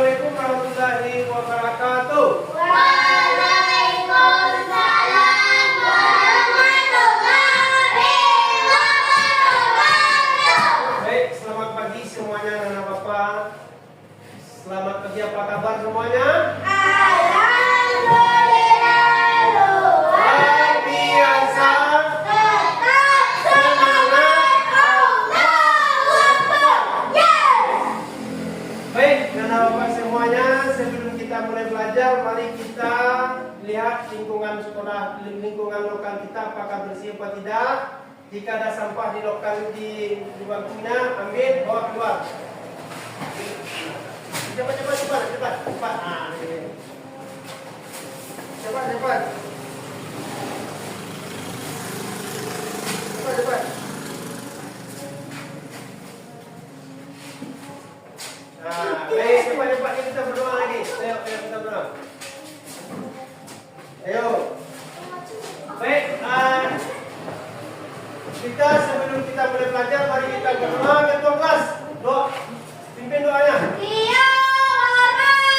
Assalamualaikum warahmatullahi wabarakatuh. Waalaikumsalam warahmatullahi wabarakatuh. Baik, selamat pagi semuanya anak bapak. Selamat pagi, apa kabar semuanya? Alhamdulillah luar biasa. tetap semangat Allahu Akbar. Baik, anak bapak semuanya, sebelum kita mulai belajar, mari kita lihat lingkungan sekolah, lingkungan lokal kita apakah bersih atau tidak. Jika ada sampah di lokal di bangkunya, ambil, bawa keluar. Cepat. Ah, ini. Cepat. Nah, baik, cepat kita berdoa lagi. Ayo kita berdoa. Ayo. Baik, kita sebelum kita mulai belajar, mari kita berdoa. Ketua kelas, doa. Pimpin doanya. Iya, berdoa dimana?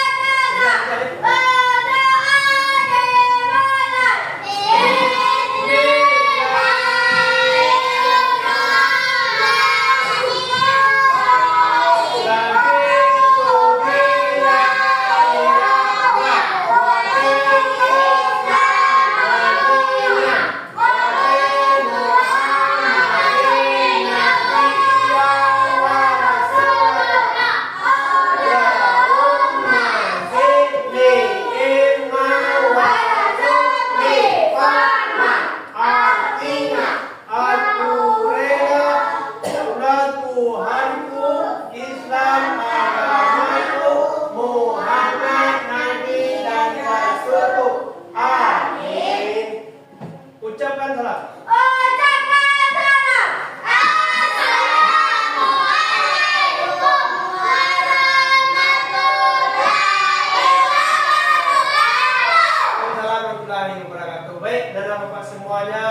Ucapkan salam. Assalamualaikum Warahmatullahi wabarakatuh. Baik, dan bapak semuanya,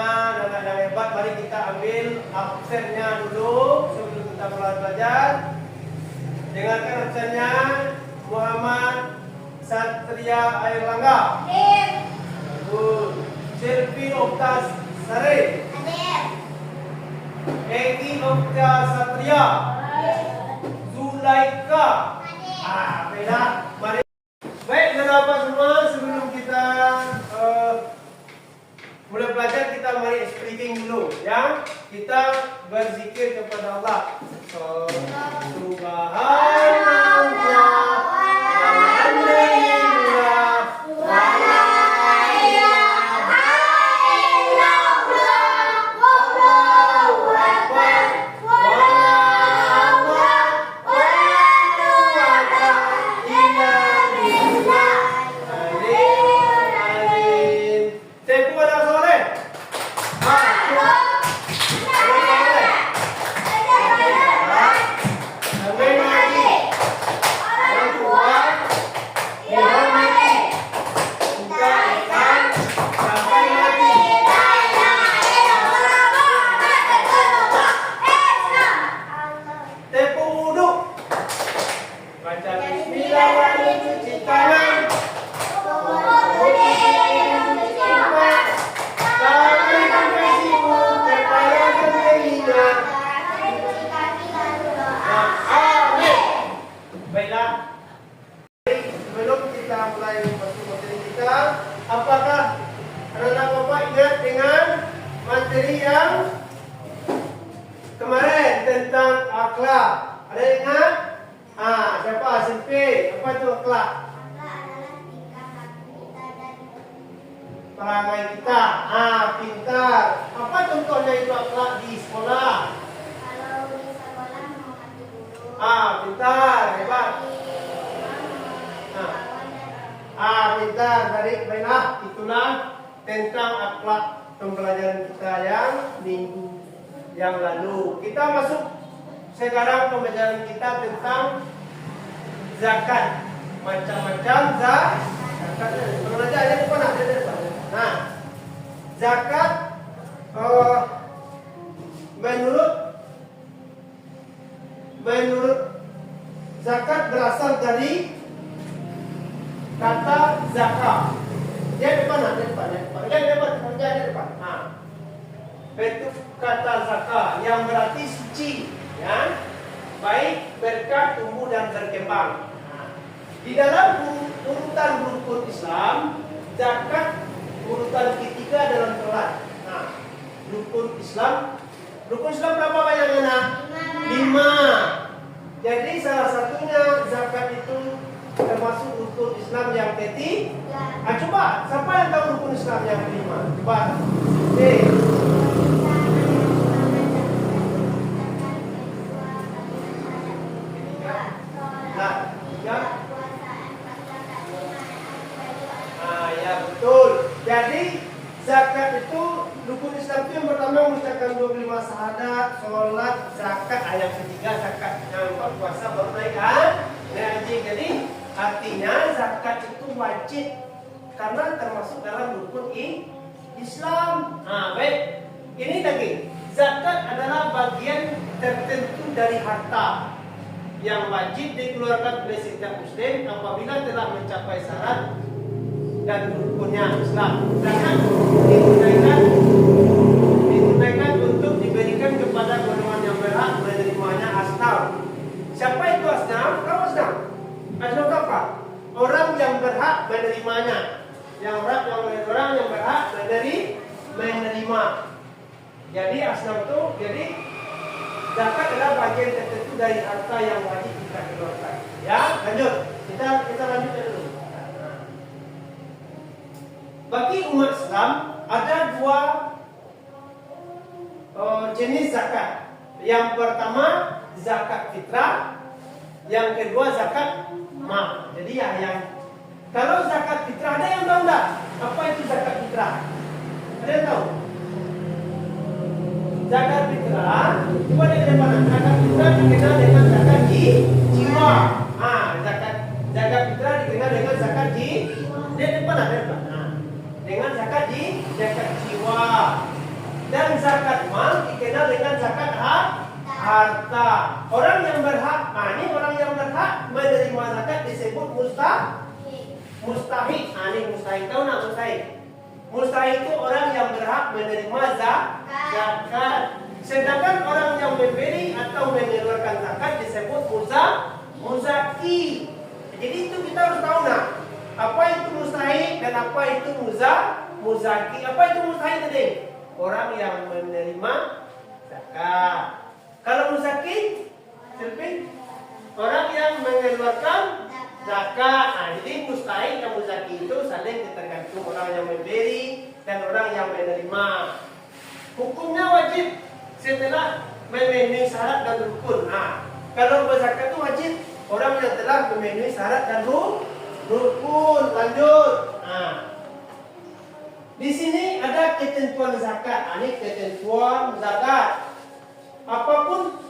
dan yang hebat, mari kita ambil absennya dulu sebelum kita mulai belajar. Dengarkan absennya. Muhammad Satria Airlangga. Bagus. Selvi Oktas Sare. Egi Okta Satria. Zulaika. Beda. Mari. Baik, dan bapak semua, sebelum kita mulai belajar, kita mari speaking dulu, ya. Kita berzikir kepada Allah. Subhanallah, alhamdulillah, wa la ilaha illallah, wallahu akbar, wallahu akbar, Tempo pada sore. Tempo wudhu. Baca bismillah, lalu cuci tangan. Baiklah, sebelum kita mulai masuk materi kita, apakah anak-anak bapak ingat dengan materi yang kemarin tentang akhlak? Ada yang ingat? Siapa? Silpi. Apa itu akhlak? Perangai kita. Pintar. Apa contohnya itu akhlak di sekolah? Pintar, hebat. Pintar, baiklah. Itulah tentang akhlak pembelajaran kita yang minggu yang lalu. Kita masuk sekarang pembelajaran kita tentang zakat. Macam-macam zakat. Belum aja ada depan, ada depan. Nah, zakat menurut zakat berasal dari kata zakat. Dia depan, dia depan. Bentuk kata zakat yang berarti suci, ya, baik, berkah, tumbuh dan berkembang. Di dalam urutan rukun Islam, zakat urutan ketiga dalam sholat. Rukun Islam berapa banyaknya? 5. Jadi salah satunya zakat itu termasuk rukun Islam yang ketiga. Coba, siapa yang tahu rukun Islam yang kelima? Coba. Ya betul. Jadi zakat itu rukun Islam itu yang pertama mengucapkan 25 syahadat, sholat, zakat, yang ketiga zakat, yang keempat puasa, baru naik haji. Jadi artinya zakat itu wajib karena termasuk dalam rukun Islam. Baik. Ini lagi. Zakat adalah bagian tertentu dari harta yang wajib dikeluarkan oleh setiap muslim apabila telah mencapai syarat dan rukunnya Islam. Zakat ditunaikan untuk diberikan kepada golongan yang berhak menerimanya asnaf. Siapa itu asnaf? Kamu asnaf? Asnaf apa? Orang yang berhak menerimanya. Orang yang berhak menerima. Jadi asnaf itu, jadi zakat adalah bagian tertentu dari harta yang wajib kita keluarkan. Ya, lanjut. Kita lanjut dulu. Bagi umat Islam ada 2 jenis zakat. Yang pertama zakat fitrah, yang kedua zakat mal. Jadi yang kalau zakat fitrah ada yang tahu enggak? Apa itu zakat fitrah? Ada yang tahu? Zakat fitrah, coba lihat di depan. Zakat fitrah dikenal dengan zakat jiwa. Zakat fitrah dikenal dengan zakat jiwa. Di depan ada dengan zakat jiwa. Dan zakat mal dikenal dengan zakat harta. Orang yang berhak, ini orang yang berhak menerima zakat disebut mustahik. Ini mustahik. Tahu nak mustahik? Mustahik itu orang yang berhak menerima zakat. Sedangkan orang yang memberi atau mengeluarkan zakat disebut muzaki. Jadi itu kita harus tahu nak. Apa itu mustahik dan apa itu muzaki? Apa itu mustahik tadi? Orang yang menerima zakat. Kalau muzaki, orang yang mengeluarkan zakat. Jadi mustahik dan muzaki itu saling tergantung orang yang memberi dan orang yang menerima. Hukumnya wajib setelah memenuhi syarat dan rukun. Kalau berzakat itu wajib orang yang telah memenuhi syarat dan rukun. Lanjut. Di sini ada ketentuan zakat. Ini ketentuan zakat. Apapun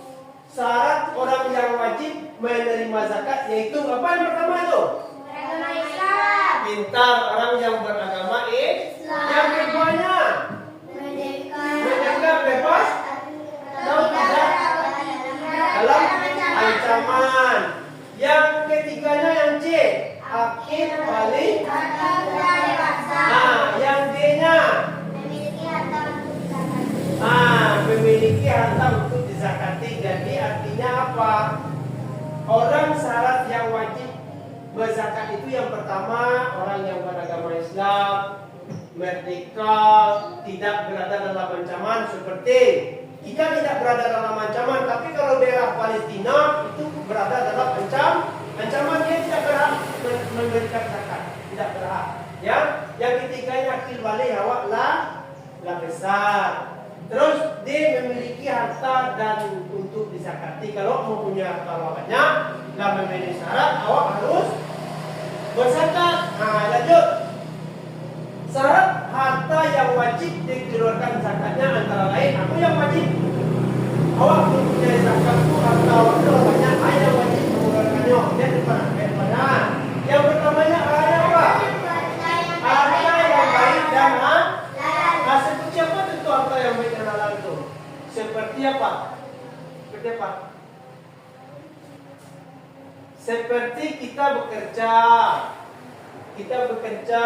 syarat orang yang wajib menerima zakat, yaitu apa yang pertama itu? Beragama Islam. Pintar, orang yang beragama Islam. Yang keduanya merdeka bebas dan tidak dalam ancaman. Yang ketiganya yang C, akil balik. Yang D-nya memiliki harta untuk dizakati. Jadi artinya apa? Orang syarat yang wajib berzakat itu yang pertama orang yang beragama Islam, merdeka, tidak berada dalam ancaman. Seperti kita tidak berada dalam ancaman, tapi kalau daerah Palestina itu berada dalam ancaman, dia tidak berhak memberikan zakat, tidak berhak. Ya, yang ketiganya akil balik awak lah besar. Terus dia memiliki harta dan untuk dizakati. Kalau mempunyai harta banyak, dan memiliki syarat, awak harus berzakat. Lanjut. Syarat harta yang wajib dikeluarkan zakatnya antara lain. Apa yang wajib? Awak mempunyai zakat itu harta awak banyak, yang wajib mengeluarkannya. Dia daripada. Yang pertamanya apa? Harta yang baik dan seperti apa tentu harta yang baik dan halal itu? Seperti apa? Seperti kita bekerja, kita bekerja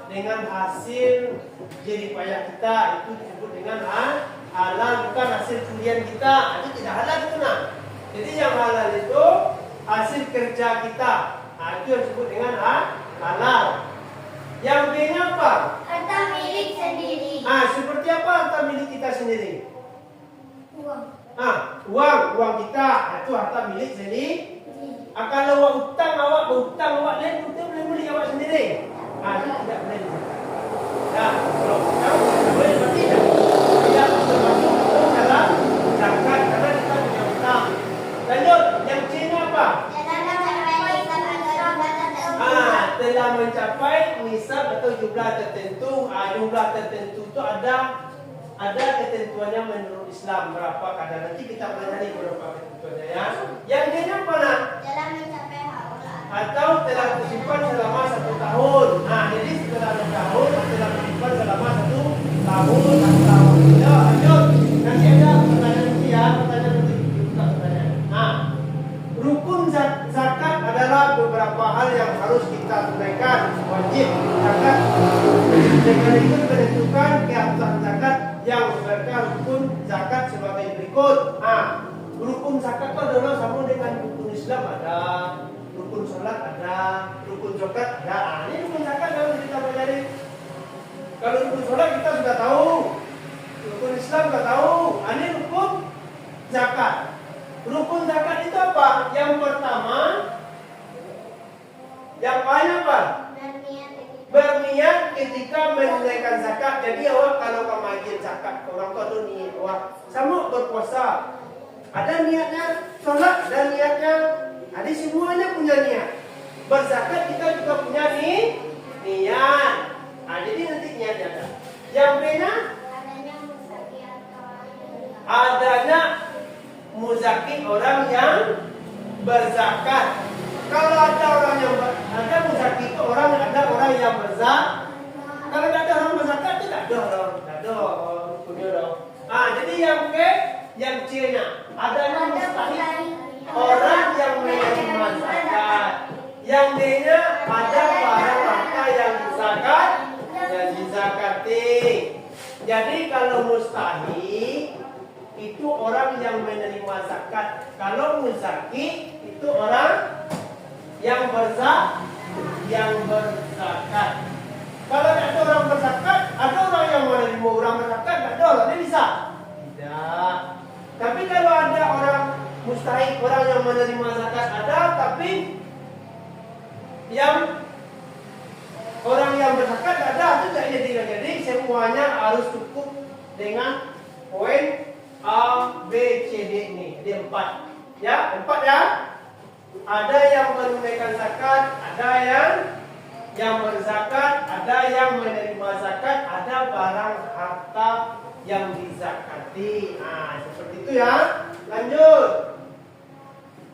dengan hasil jerih payah kita, itu disebut dengan halal, bukan hasil curian kita. Itu tidak halal itu nah. Jadi yang halal itu hasil kerja kita. Nah, itu yang disebut dengan halal. Yang B-nya apa? Harta milik sendiri. Seperti apa harta milik kita sendiri? Uang. Uang kita, itu harta milik sendiri. Kalau awak hutang, awak berhutang, awak lain hutang boleh beli awak sendiri. Itu tidak boleh. Kalau hutang tidak boleh, berarti tidak termasuk dalam zakat karena kita punya hutang. Lanjut, yang C-nya apa? Telah mencapai nisab atau jumlah tertentu. Jumlah tertentu itu ada ketentuannya menurut Islam berapa kadar. Nanti kita pelajari berapa ketentuannya ya. Yang D-nya apa nak? Telah mencapai haula. Atau telah disimpan selama 1 tahun. Jadi setelah 1 tahun telah disimpan selama 1 tahun atau lanjut. Nanti ada pertanyaan nanti ya, pertanyaan nanti buka pertanyaan. Rukun zakat adalah beberapa hal yang harus kita tunaikan, wajib zakat. Dengan itu menentukan keabsahan zakat yang mereka rukun zakat sebagai berikut. Rukun zakat itu adalah sama dengan rukun Islam ada, rukun salat ada, rukun zakat ada. Ini rukun zakat yang kita pelajari. Kalau rukun salat kita sudah tahu, rukun Islam sudah tahu. Ini rukun zakat. Rukun zakat itu apa? Yang pertama, yang paling apa? Berniat ketika menunaikan zakat. Jadi awak kalau kamu bagi zakat, orang tua tu niat awak sama berpuasa. Ada niatnya sholat dan niatnya. Ada semuanya punya niat. Berzakat kita juga punya niat. Jadi nanti niatnya ada. Yang B-nya adanya muzaki orang yang berzakat. Kalau ada orang yang ada muzaki itu ada orang yang berzakat. Kalau tidak ada orang berzakat itu tidak ada orang. Jadi yang B, yang C-nya adanya mustahil orang yang menerima zakat. Yang D-nya ada barang harta yang dizakat dan dizakati. Jadi kalau mustahil itu orang yang menerima zakat. Kalau muzaki itu orang yang berzakat. Kalau ada orang berzakat, ada orang yang menerima orang berzakat, ada orang dia bisa. Tidak. Tapi kalau ada orang mustahil, orang yang menerima zakat ada, tapi yang orang yang berzakat ada, itu tidak jadi. Semuanya harus cukup dengan poin A, B, C, D ini. Dia 4. Ya, 4 ya. Ada yang menunaikan zakat, ada yang berzakat, ada yang menerima zakat, ada barang harta yang dizakati. Seperti itu ya. Lanjut.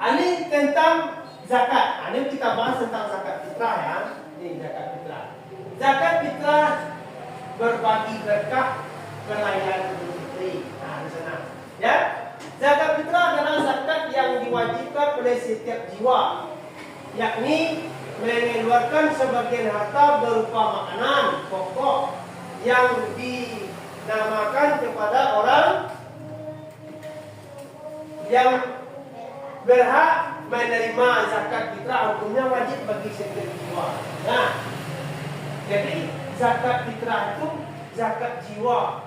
Ini tentang zakat. Ini kita bahas tentang zakat fitrah ya. Ini zakat fitrah. Zakat fitrah berbagi berkah kelahiran Idul Fitri. Di sana. Ya. Zakat fitrah adalah zakat yang diwajibkan oleh setiap jiwa, yakni mengeluarkan sebagian harta berupa makanan pokok yang dinamakan kepada orang yang berhak menerima zakat fitrah. Hukumnya wajib bagi setiap jiwa. Jadi zakat fitrah itu zakat jiwa.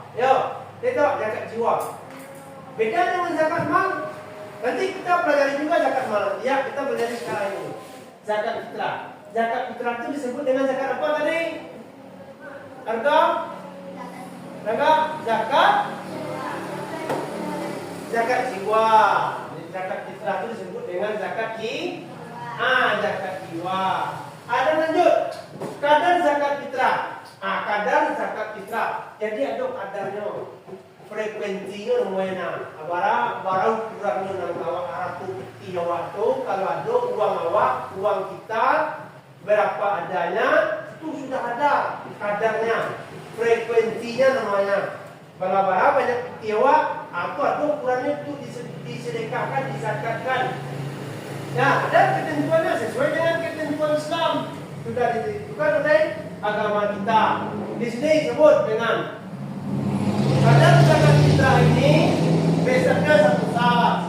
Tidak zakat jiwa. Beda dengan zakat mal. Nanti kita pelajari juga zakat mal. Ya, kita pelajari sekarang ini. Zakat fitrah. Zakat fitrah itu disebut dengan zakat apa tadi? Harga? Zakat jiwa. Zakat fitrah itu disebut dengan zakat zakat jiwa. Ada lanjut. Kadar zakat fitrah. Kadar zakat fitrah. Jadi ada kadarnya. Frekuensinya namanya. Barang kurangnya nang awak haratu peti awak tu. Kalau ada uang kita berapa adanya, itu sudah ada kadarnya. Frekuensinya namanya. Bala-bala banyak peti awak, ada ukurannya itu disedekahkan, dizakatkan. Ya, ada ketentuannya sesuai dengan ketentuan Islam. sudah ditentukan oleh agama kita. Di sini disebut dengan kadar zakat fitrah ini besarnya 1 sas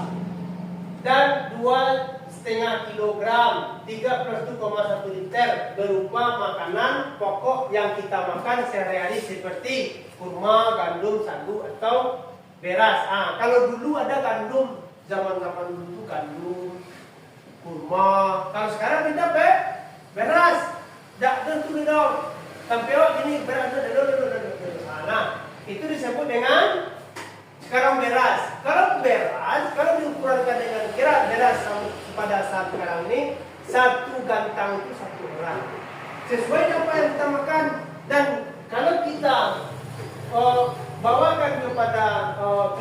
dan 2,5 kilogram, 31,1 liter berupa makanan pokok yang kita makan sehari-hari seperti kurma, gandum, sagu atau beras. Kalau dulu ada gandum, zaman-zaman dulu gandum, kurma. Kalau sekarang kita beras. Tak tentu dong. Sampai ini beras dulu. Nah, itu disebut dengan sekarang beras. Kalau diukurkan dengan kira beras pada saat sekarang ini 1 gantang itu 1 orang. Sesuai dengan apa yang kita makan. Dan kalau kita bawakan kepada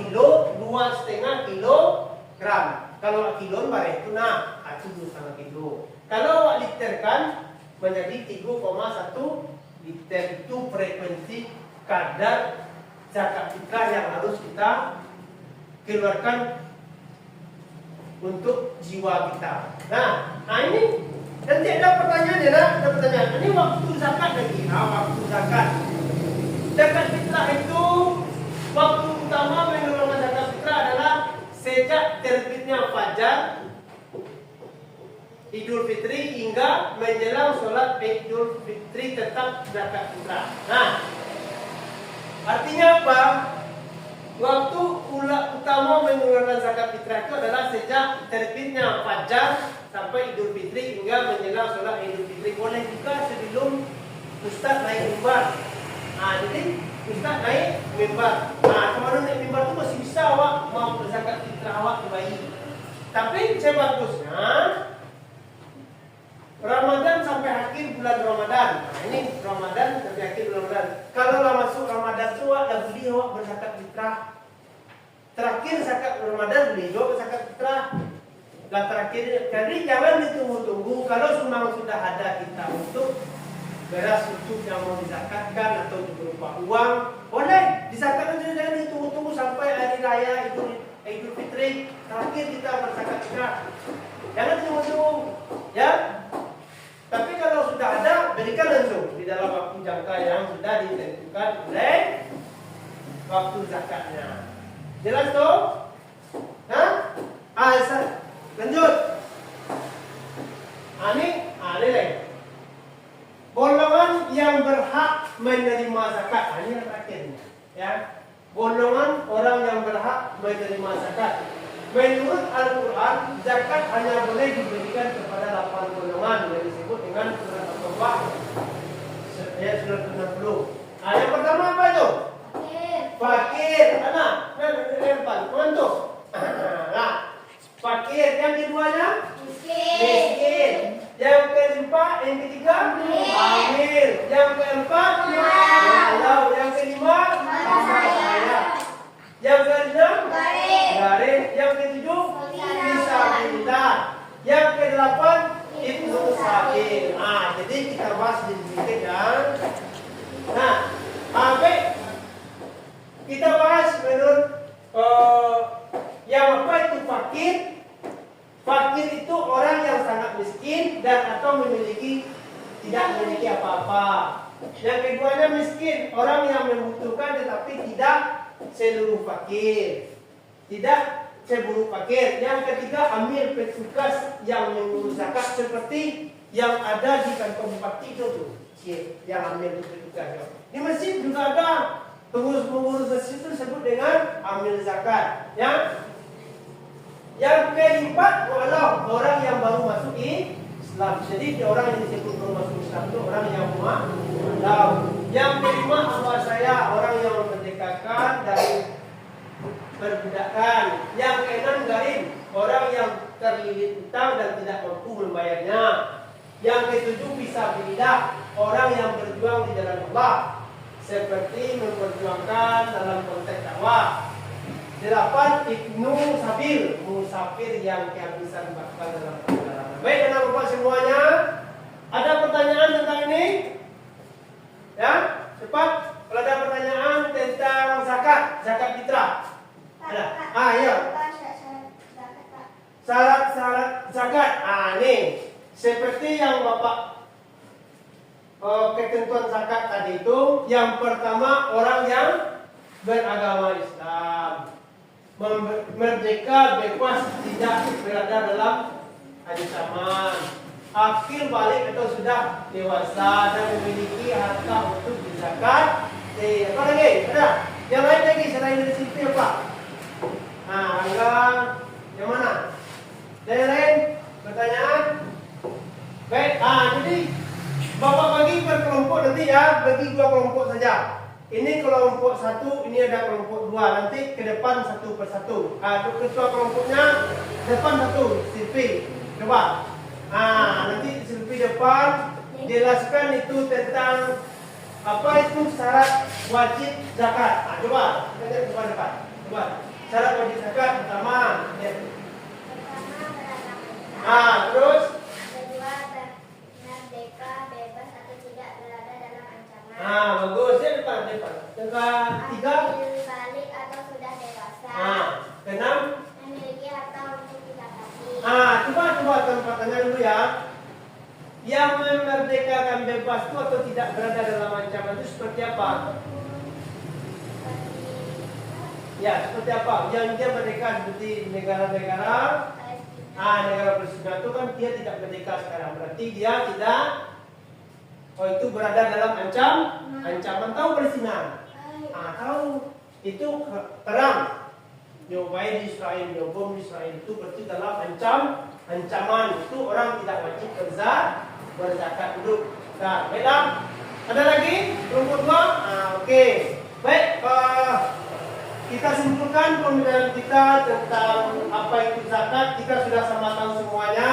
kilo 2,5 kilogram. Kalau kilo barang itu itu 2,5 kilo. Kalau liter kan menjadi 3,1 liter. Itu frekuensi kadar zakat fitrah yang harus kita keluarkan untuk jiwa kita. Nah ini nanti ada pertanyaan ya, ada pertanyaan. Ini waktu zakat lagi. Waktu zakat. Zakat fitrah itu waktu utama mengeluarkan zakat fitrah adalah sejak terbitnya fajar Idul Fitri hingga menjelang sholat Idul Fitri tetap zakat fitrah. Nah, artinya apa? Waktu utama mengeluarkan zakat fitrah itu adalah sejak terbitnya fajar sampai Idul Fitri hingga menjelang sholat Idul Fitri. Boleh juga sebelum Ustaz naik mimbar. Jadi Ustaz naik mimbar. Kemarin naik mimbar itu masih bisa awak mau zakat fitrah awak kembali. Tapi sebagusnya Ramadan sampai akhir bulan Ramadan. Ini Ramadan sampai akhir bulan Ramadan. Kalau masuk Ramadan itu dah beli awak berzakat fitrah. Terakhir zakat Ramadan beli juga berzakat fitrah. Dan terakhir, jadi jangan ditunggu-tunggu. Kalau sudah ada kita untuk beras untuk yang mau dizakatkan atau berupa uang, boleh dizakatkan. Jangan ditunggu-tunggu sampai hari raya Idul Fitri. Terakhir kita berzakat fitrah. Jangan tunggu-tunggu, ya. Tapi kalau sudah ada, berikan langsung di dalam waktu jangka yang sudah ditentukan oleh waktu zakatnya. Jelas toh? Lanjut. Ini lagi. Golongan yang berhak menerima zakat. Ini yang terakhir, ya. Golongan orang yang berhak menerima zakat. Menurut Al-Quran, zakat hanya boleh diberikan kepada 8 golongan yang disebut dengan surat At-Taubah ayat 160. Yang pertama apa itu? Fakir. Fakir. Yang keduanya? Miskin. Yang ketiga? Hamil. Yang keempat? Galau. Yang kelima? Kaya. Yang keenam? Garis. Yang ketujuh? Disabilitas. Yang kedelapan? Ibnu sabil. Jadi kita bahas sedikit ya. Baik. Kita bahas menurut yang apa itu fakir. Fakir itu orang yang sangat miskin dan atau tidak memiliki apa-apa. Yang keduanya miskin, orang yang membutuhkan tetapi tidak seluruh fakir. Tidak seluruh fakir. Yang ketiga amil petugas yang mengurus zakat seperti yang ada di kantong bupati itu tuh. Yang amil petugas. Di masjid juga ada pengurus masjid itu disebut dengan amil zakat. Yang keempat adalah orang yang baru masuk Islam. Jadi orang yang disebut baru masuk Islam itu orang yang mualaf. Yang kelima hamba saya, orang yang memerdekakan dari perbudakan. Yang keenam garim, orang yang terlilit utang dan tidak mampu membayarnya. Yang ketujuh fisabilillah, orang yang berjuang di jalan Allah, seperti memperjuangkan dalam konteks dakwah. 8 ibnu sabil, musafir yang kehabisan bakal dalam perjalanan. Baik, anak bapak semuanya, ada pertanyaan tentang ini? Ya, cepat. Kalau ada pertanyaan tentang zakat fitrah. Ada? Ya. Syarat zakat. Ini seperti yang bapak ketentuan zakat tadi itu, yang pertama orang yang beragama Islam, merdeka, bebas, tidak berada dalam ancaman, akil balik atau sudah dewasa dan memiliki harta untuk dizakat. Apa lagi? Ada? Yang lain lagi selain dari situ apa? Nah, enggak. Yang mana? Yang lain? Pertanyaan? Baik. Jadi Bapak bagi per kelompok nanti ya, bagi 2 kelompok saja. Ini kelompok 1, ini ada kelompok 2. Nanti ke depan satu persatu. Ketua kelompoknya depan satu, Silvi. Coba. Nanti Silvi depan jelaskan itu tentang apa itu syarat wajib zakat. Coba, kita coba depan. Coba. Syarat wajib zakat pertama. Ya. Terus Kedua, merdeka, bebas atau tidak berada dalam ancaman. Bagus ya depan. Depan 3. Akil balik atau sudah dewasa. Keenam. Memiliki harta untuk dizakati. Coba tempat tanya dulu ya. Yang memerdekakan bebas itu atau tidak berada dalam ancaman itu seperti apa? Ya, seperti apa? Yang dia merdeka seperti negara-negara. Negara Palestina itu kan dia tidak merdeka sekarang. Berarti dia tidak itu berada dalam ancaman. Tahu Palestina? Tahu. Itu perang. Nyobain Israel, nyobom Israel itu berarti dalam ancaman. Itu orang tidak wajib berzakat dulu. Baiklah. Ada lagi? Kelompok 2? Oke. Baik, kita simpulkan pembelajaran kita tentang apa itu zakat. Kita sudah sama tahu semuanya.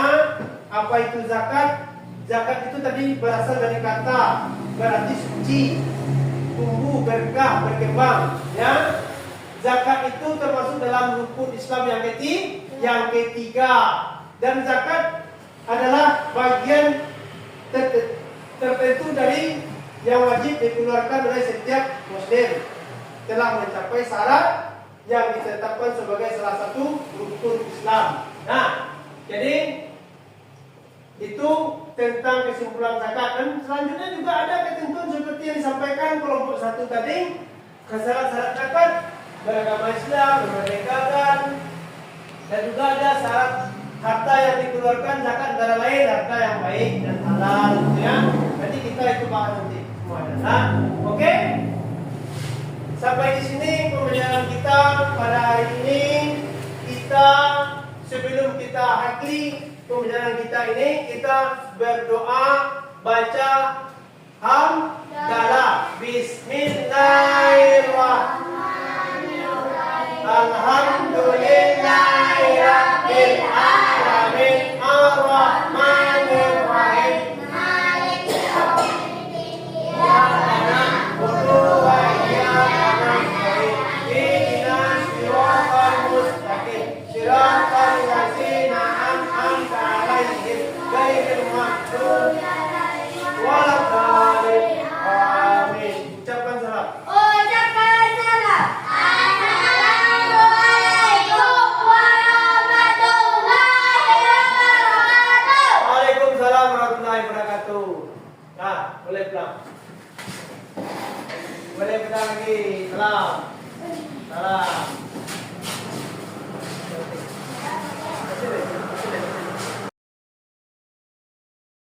Apa itu zakat? Zakat itu tadi berasal dari kata berarti suci, tumbuh, berkah, berkembang. Ya, zakat itu termasuk dalam rukun Islam yang ketiga. Dan zakat adalah bagian tertentu dari yang wajib dikeluarkan oleh setiap Muslim telah mencapai syarat yang ditetapkan sebagai salah satu rukun Islam. Jadi itu tentang kesimpulan zakat. Dan selanjutnya juga ada ketentuan seperti yang disampaikan kelompok 1 tadi. Syarat-syarat zakat beragama Islam, memerdekakan, dan juga ada syarat harta yang dikeluarkan zakat antara lain harta yang baik dan halal, ya. Nanti kita itu bahas nanti semua. Oke? Sampai di sini pembelajaran kita pada hari ini. Sebelum kita akhiri pembelajaran kita ini, kita berdoa, baca hamdalah. Bismillahirrahmanirrahim. Alhamdulillahirabbil alamin. Arrahmanirrahim. Maliki yaumiddin. Iyyaka na'budu wa iyyaka nasta'in. Ihdinas siratal mustaqim. Siratal ladzina an'amta 'alaihim ghairil maghdubi 'alaihim waladdallin. Amin. Ucapkan salam. Ucapkan salam. Assalamualaikum warahmatullahi wabarakatuh. Waalaikumsalam warahmatullahi wabarakatuh. Boleh pulang. Boleh pulang lagi. Salam. Salam.